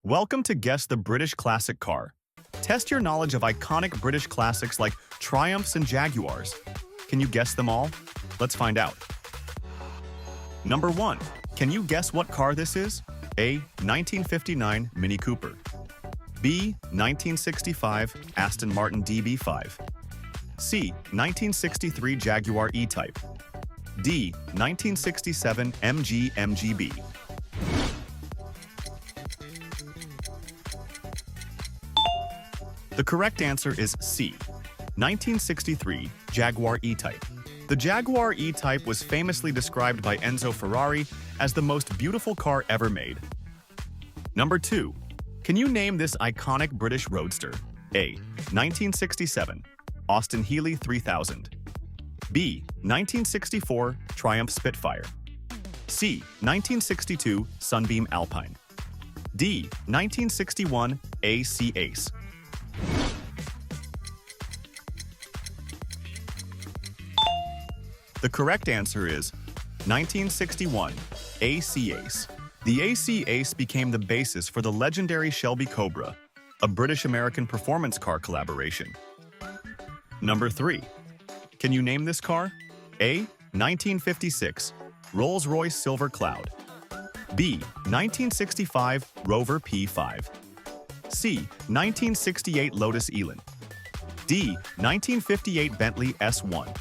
Welcome to Guess the British Classic Car. Test your knowledge of iconic British classics like Triumphs and Jaguars. Can you guess them all? Let's find out. Number 1. Can you guess what car this is? A. 1959 Mini Cooper. B. 1965 Aston Martin DB5. C. 1963 Jaguar E-Type. D. 1967 MG MGB. The correct answer is C. 1963 Jaguar E-Type. The Jaguar E-Type was famously described by Enzo Ferrari as the most beautiful car ever made. Number 2. Can you name this iconic British roadster? A. 1967 Austin Healey 3000. B. 1964 Triumph Spitfire. C. 1962 Sunbeam Alpine. D. 1961 AC Ace. The correct answer is 1961 AC Ace. The AC Ace became the basis for the legendary Shelby Cobra, a British-American performance car collaboration. Number 3. Can you name this car? A. 1956 Rolls-Royce Silver Cloud. B. 1965 Rover P5. C. 1968 Lotus Elan. D. 1958 Bentley S1.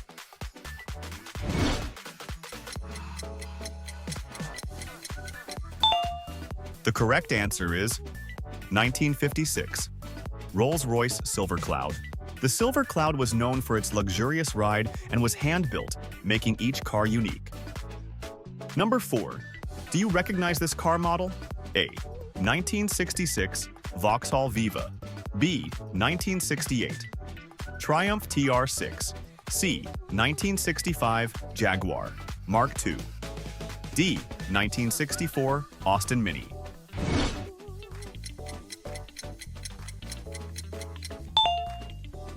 The correct answer is 1956 Rolls-Royce Silver Cloud. The Silver Cloud was known for its luxurious ride and was hand-built, making each car unique. Number 4. Do you recognize this car model? A. 1966 Vauxhall Viva. B. 1968 Triumph TR6. C. 1965 Jaguar Mark II. D. 1964 Austin Mini.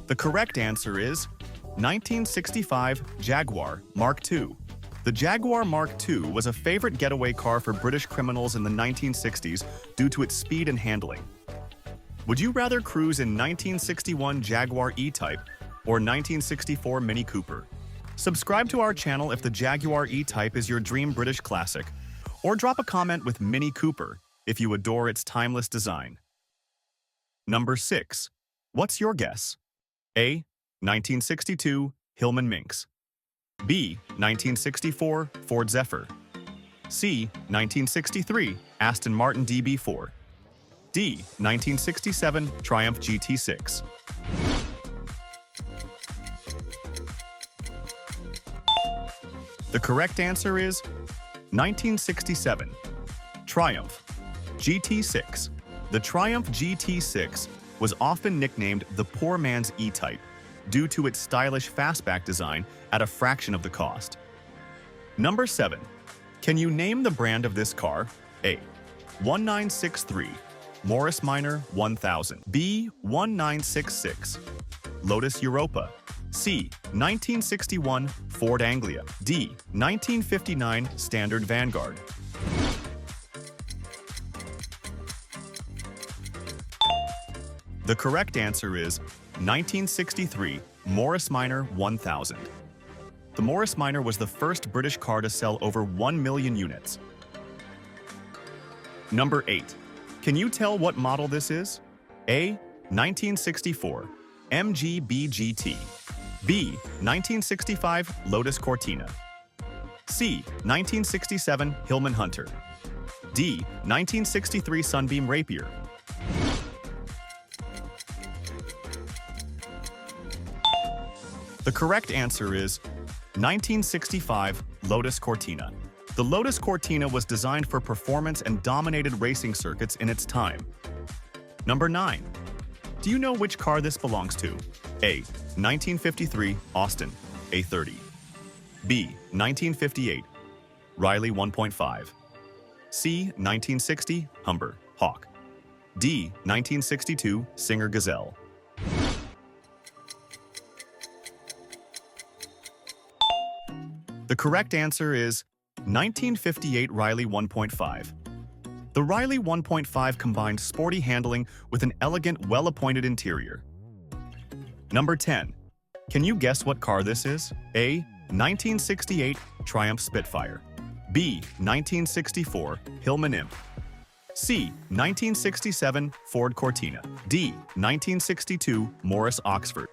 The correct answer is 1965 Jaguar Mark II. The Jaguar Mark II was a favorite getaway car for British criminals in the 1960s due to its speed and handling. Would you rather cruise in 1961 Jaguar E-Type or 1964 Mini Cooper? Subscribe to our channel if the Jaguar E-Type is your dream British classic, or drop a comment with Mini Cooper if you adore its timeless design. Number 6. What's your guess? A. 1962 Hillman Minx. B. 1964 Ford Zephyr. C. 1963 Aston Martin DB4. D. 1967 Triumph GT6. The correct answer is 1967 Triumph GT6. The Triumph GT6 was often nicknamed the poor man's E-Type due to its stylish fastback design at a fraction of the cost. Number 7. Can you name the brand of this car? A. 1963 Morris Minor 1000. B. 1966 Lotus Europa. C. 1961 Ford Anglia. D. 1959 Standard Vanguard. The correct answer is 1963 Morris Minor 1000. The Morris Minor was the first British car to sell over 1 million units. Number 8. Can you tell what model this is? A. 1964 MG BGT. B. 1965 Lotus Cortina. C. 1967 Hillman Hunter. D. 1963 Sunbeam Rapier. The correct answer is 1965 Lotus Cortina. The Lotus Cortina was designed for performance and dominated racing circuits in its time. Number 9. Do you know which car this belongs to? A. 1953 Austin A30. B. 1958 Riley 1.5. C. 1960 Humber Hawk. D. 1962 Singer Gazelle. The correct answer is 1958 Riley 1.5. The The Riley 1.5 combined sporty handling with an elegant, well-appointed interior. Number 10. Can you guess what car this is? A. 1968 Triumph Spitfire. B. 1964 Hillman Imp. C. 1967 Ford Cortina. D. 1962 Morris Oxford.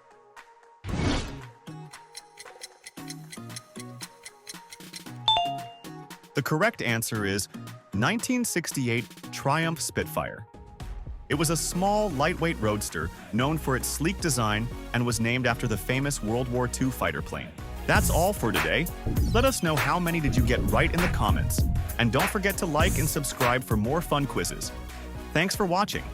The correct answer is 1968 Triumph Spitfire. It was a small, lightweight roadster known for its sleek design and was named after the famous World War II fighter plane. That's all for today. Let us know how many did you get right in the comments. And don't forget to like and subscribe for more fun quizzes. Thanks for watching.